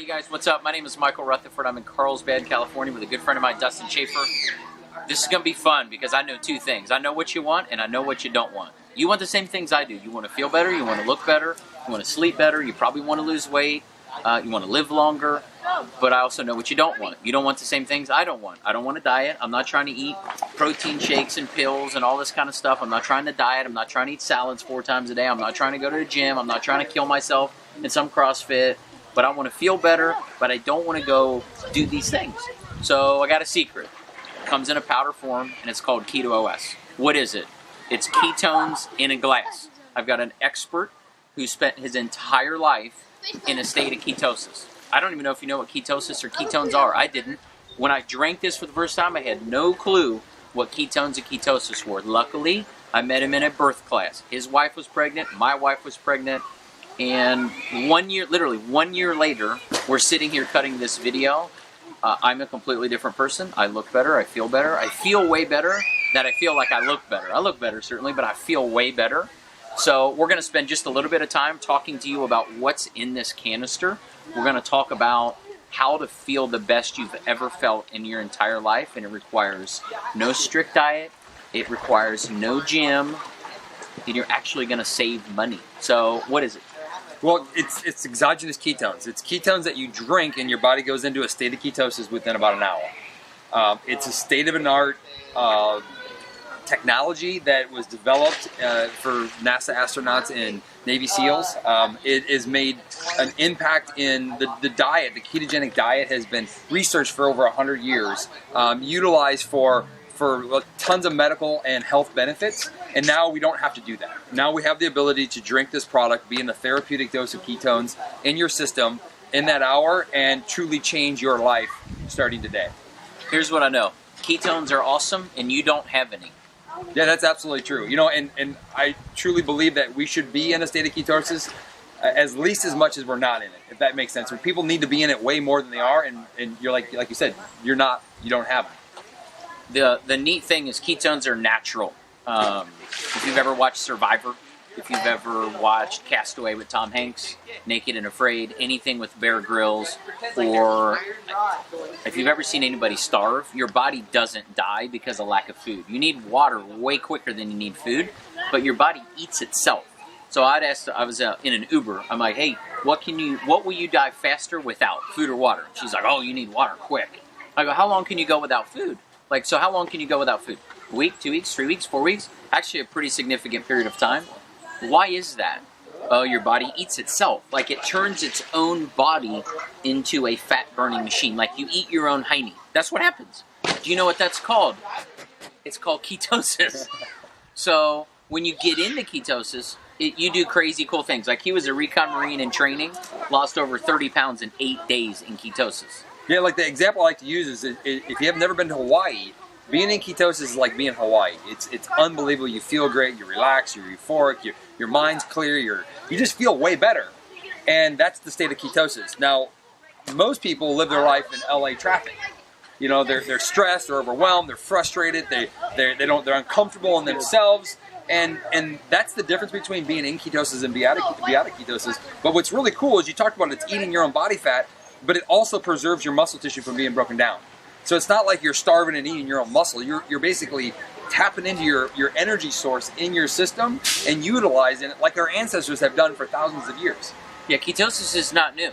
Hey guys, what's up? My name is Michael Rutherford. I'm in Carlsbad, California with a good friend of mine, Dustin Schaefer. This is going to be fun because I know two things. I know what you want and I know what you don't want. You want the same things I do. You want to feel better, you want to look better, you want to sleep better, you probably want to lose weight, you want to live longer, but I also know what you don't want. You don't want the same things I don't want. I don't want to diet. I'm not trying to eat protein shakes and pills and all this kind of stuff. I'm not trying to diet. I'm not trying to eat salads 4 times a day. I'm not trying to go to the gym. I'm not trying to kill myself in some CrossFit. But I want to feel better, but I don't want to go do these things. So I got a secret. It comes in a powder form, and it's called Keto OS. What is it? It's ketones in a glass. I've got an expert who spent his entire life in a state of ketosis. I don't even know if you know what ketosis or ketones are. I didn't. When I drank this for the first time, I had no clue what ketones and ketosis were. Luckily, I met him in a birth class. His wife was pregnant. My wife was pregnant. And 1 year, literally 1 year later, we're sitting here cutting this video. I'm a completely different person. I look better. I feel better. I feel way better than I feel like I look better. I look better, certainly, but I feel way better. So we're going to spend just a little bit of time talking to you about what's in this canister. We're going to talk about how to feel the best you've ever felt in your entire life. And it requires no strict diet. It requires no gym. And you're actually going to save money. So what is it? Well, it's exogenous ketones. It's ketones that you drink and your body goes into a state of ketosis within about an hour. It's a state-of-the-art technology that was developed for NASA astronauts and Navy SEALs. It has made an impact in the diet. The ketogenic diet has been researched for over 100 years, utilized for tons of medical and health benefits, and now we don't have to do that. Now we have the ability to drink this product, be in a therapeutic dose of ketones in your system in that hour, and truly change your life starting today. Here's what I know. Ketones are awesome, and you don't have any. Yeah, that's absolutely true. You know, and I truly believe that we should be in a state of ketosis as least as much as we're not in it, if that makes sense. When people need to be in it way more than they are, and you're like you said, you don't have it. The neat thing is ketones are natural. If you've ever watched Survivor, if you've ever watched Castaway with Tom Hanks, Naked and Afraid, anything with Bear Grylls, or if you've ever seen anybody starve, your body doesn't die because of lack of food. You need water way quicker than you need food, but your body eats itself. So I was in an Uber. I'm like, hey, what will you die faster without, food or water? She's like, oh, you need water quick. I go, how long can you go without food? Like, so how long can you go without food? A week, 2 weeks, 3 weeks, 4 weeks? Actually, a pretty significant period of time. Why is that? Oh, your body eats itself. Like, it turns its own body into a fat-burning machine. Like, you eat your own hiney. That's what happens. Do you know what that's called? It's called ketosis. So, when you get into ketosis, you do crazy cool things. Like, he was a recon Marine in training, lost over 30 pounds in 8 days in ketosis. Yeah, like the example I like to use is if you have never been to Hawaii, being in ketosis is like being in Hawaii. It's unbelievable. You feel great. You relax. You're euphoric. Your mind's clear. You just feel way better, and that's the state of ketosis. Now, most people live their life in LA traffic. You know, they're stressed. They're overwhelmed. They're frustrated. They're uncomfortable in themselves, and that's the difference between being in ketosis and be out of ketosis. But what's really cool is you talked about it's eating your own body fat, but it also preserves your muscle tissue from being broken down. So it's not like you're starving and eating your own muscle. You're basically tapping into your energy source in your system and utilizing it like our ancestors have done for thousands of years. Yeah, ketosis is not new.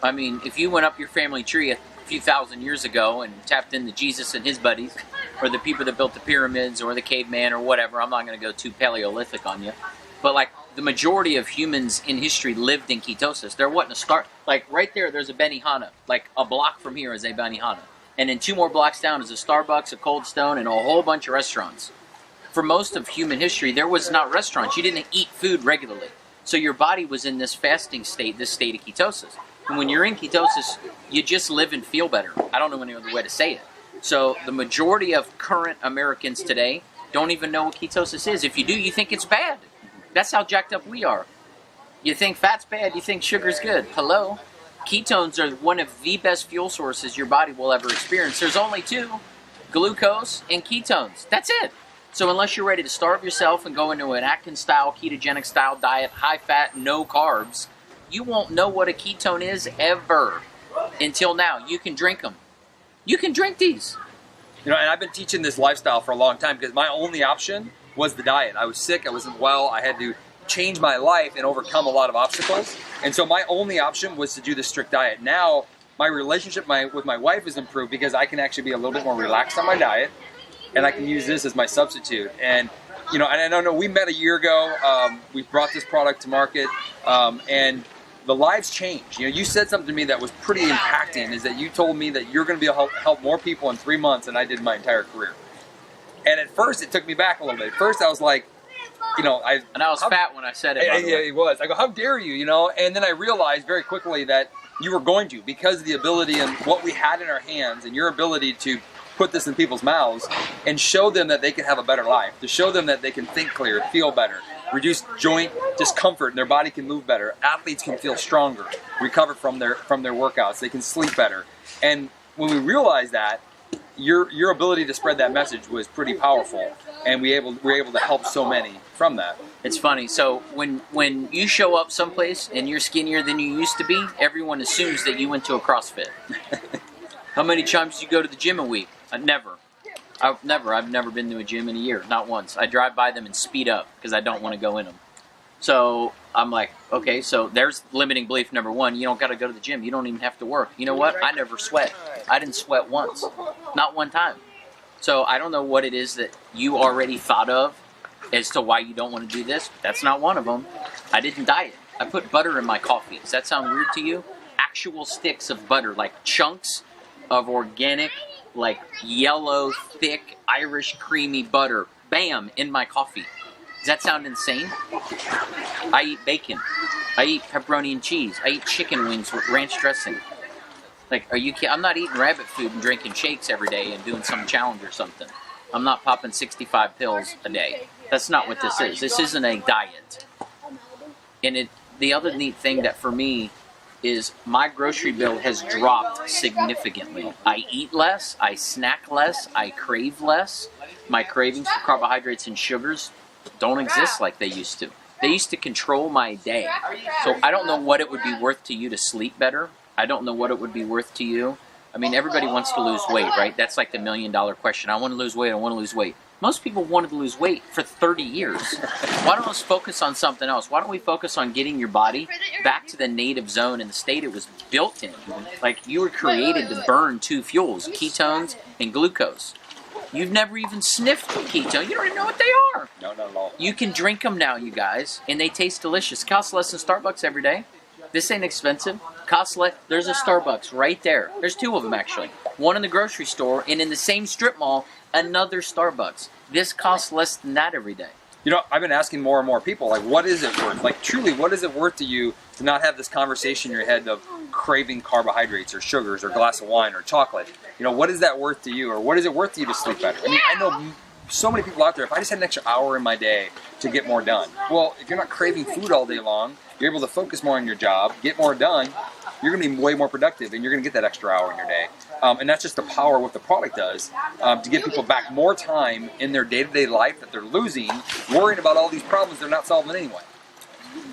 I mean, if you went up your family tree a few thousand years ago and tapped into Jesus and his buddies, or the people that built the pyramids, or the caveman, or whatever, I'm not going to go too Paleolithic on you, but like the majority of humans in history lived in ketosis. There wasn't a start. Like right there's a Benihana. Like a block from here is a Benihana. And then 2 more blocks down is a Starbucks, a Cold Stone, and a whole bunch of restaurants. For most of human history, there was not restaurants. You didn't eat food regularly. So your body was in this fasting state, this state of ketosis. And when you're in ketosis, you just live and feel better. I don't know any other way to say it. So the majority of current Americans today don't even know what ketosis is. If you do, you think it's bad. That's how jacked up we are. You think fat's bad, you think sugar's good. Hello? Ketones are one of the best fuel sources your body will ever experience. There's only 2, glucose and ketones. That's it. So unless you're ready to starve yourself and go into an Atkins-style, ketogenic-style diet, high-fat, no carbs, you won't know what a ketone is ever. until now. You can drink them. You can drink these. You know, and I've been teaching this lifestyle for a long time because my only option was the diet. I was sick, I wasn't well, I had to change my life and overcome a lot of obstacles. And so my only option was to do the strict diet. Now, my relationship with my wife has improved because I can actually be a little bit more relaxed on my diet, and I can use this as my substitute. And you know, and I don't know, we met a year ago, we brought this product to market, and the lives changed. You know, you said something to me that was pretty impacting, is that you told me that you're going to be able to help more people in 3 months than I did my entire career. And at first, it took me back a little bit. At first, I was like, you know, I was fat when I said it. Yeah, it was. I go, how dare you, you know? And then I realized very quickly that you were going to, because of the ability and what we had in our hands and your ability to put this in people's mouths and show them that they can have a better life, to show them that they can think clear, feel better, reduce joint discomfort, and their body can move better. Athletes can feel stronger, recover from their workouts, they can sleep better. And when we realized that, your ability to spread that message was pretty powerful, and we were able to help so many from that. It's funny. So when you show up someplace and you're skinnier than you used to be, everyone assumes that you went to a CrossFit. How many times do you go to the gym a week? I've never been to a gym in a year, not once. I drive by them and speed up because I don't want to go in them. So I'm like, okay, so there's limiting belief number one. You don't got to go to the gym. You don't even have to work. You know what? I never sweat. I didn't sweat once, not one time. So I don't know what it is that you already thought of as to why you don't want to do this. That's not one of them. I didn't diet. I put butter in my coffee. Does that sound weird to you? Actual sticks of butter, like chunks of organic, like yellow, thick, Irish creamy butter, bam, in my coffee. Does that sound insane? I eat bacon. I eat pepperoni and cheese. I eat chicken wings with ranch dressing. Like, are you kidding? I'm not eating rabbit food and drinking shakes every day and doing some challenge or something. I'm not popping 65 pills a day. That's not what this is. This isn't a diet. And the other neat thing that for me is my grocery bill has dropped significantly. I eat less, I snack less, I crave less. My cravings for carbohydrates and sugars don't exist like they used to. They used to control my day. So I don't know what it would be worth to you to sleep better. I don't know what it would be worth to you. I mean, everybody wants to lose weight, right? That's like the $1 million question. I want to lose weight, I want to lose weight. Most people wanted to lose weight for 30 years. Why don't we focus on something else? Why don't we focus on getting your body back to the native zone and the state it was built in? Like, you were created to burn two fuels, ketones and glucose. You've never even sniffed ketone. You don't even know what they are. No, not at all. You can drink them now, you guys, and they taste delicious. Costs less than Starbucks every day. This ain't expensive. Costs less. There's a Starbucks right there. There's two of them, actually. One in the grocery store, and in the same strip mall, another Starbucks. This costs less than that every day. You know, I've been asking more and more people, like, what is it worth? Like, truly, what is it worth to you to not have this conversation in your head of craving carbohydrates or sugars or a glass of wine or chocolate? You know, what is that worth to you? Or what is it worth to you to sleep better? I mean, I know so many people out there, if I just had an extra hour in my day to get more done. Well, if you're not craving food all day long, you're able to focus more on your job, get more done, you're going to be way more productive, and you're going to get that extra hour in your day. And that's just the power of what the product does, to give people back more time in their day-to-day life that they're losing, worrying about all these problems they're not solving anyway.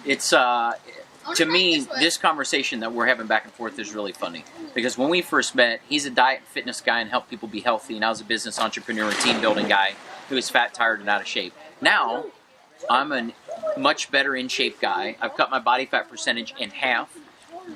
It's, to me, this conversation that we're having back and forth is really funny. Because when we first met, he's a diet and fitness guy and helped people be healthy, and I was a business entrepreneur and team-building guy who was fat, tired, and out of shape. Now, I'm a much better in shape guy. I've cut my body fat percentage in half,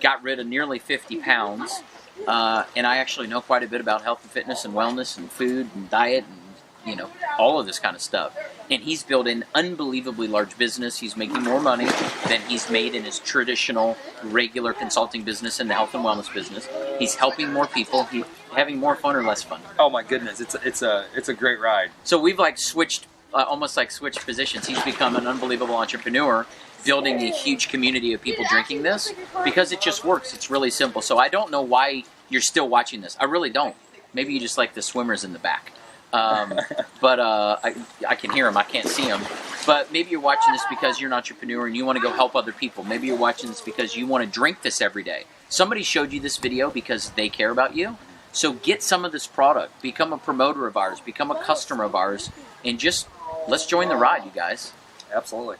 got rid of nearly 50 pounds, and I actually know quite a bit about health and fitness and wellness and food and diet and, you know, all of this kind of stuff. And he's built an unbelievably large business. He's making more money than he's made in his traditional, regular consulting business in the health and wellness business. He's helping more people. He's having more fun or less fun. Oh my goodness, it's a great ride. So we've like switched, almost like switched positions. He's become an unbelievable entrepreneur, building a huge community of people drinking this because it just works. It's really simple. So I don't know why you're still watching this. I really don't. Maybe you just like the swimmers in the back. But I can hear them. I can't see them. But maybe you're watching this because you're an entrepreneur and you want to go help other people. Maybe you're watching this because you want to drink this every day. Somebody showed you this video because they care about you. So get some of this product. Become a promoter of ours. Become a customer of ours. And just let's join the ride, you guys. Absolutely.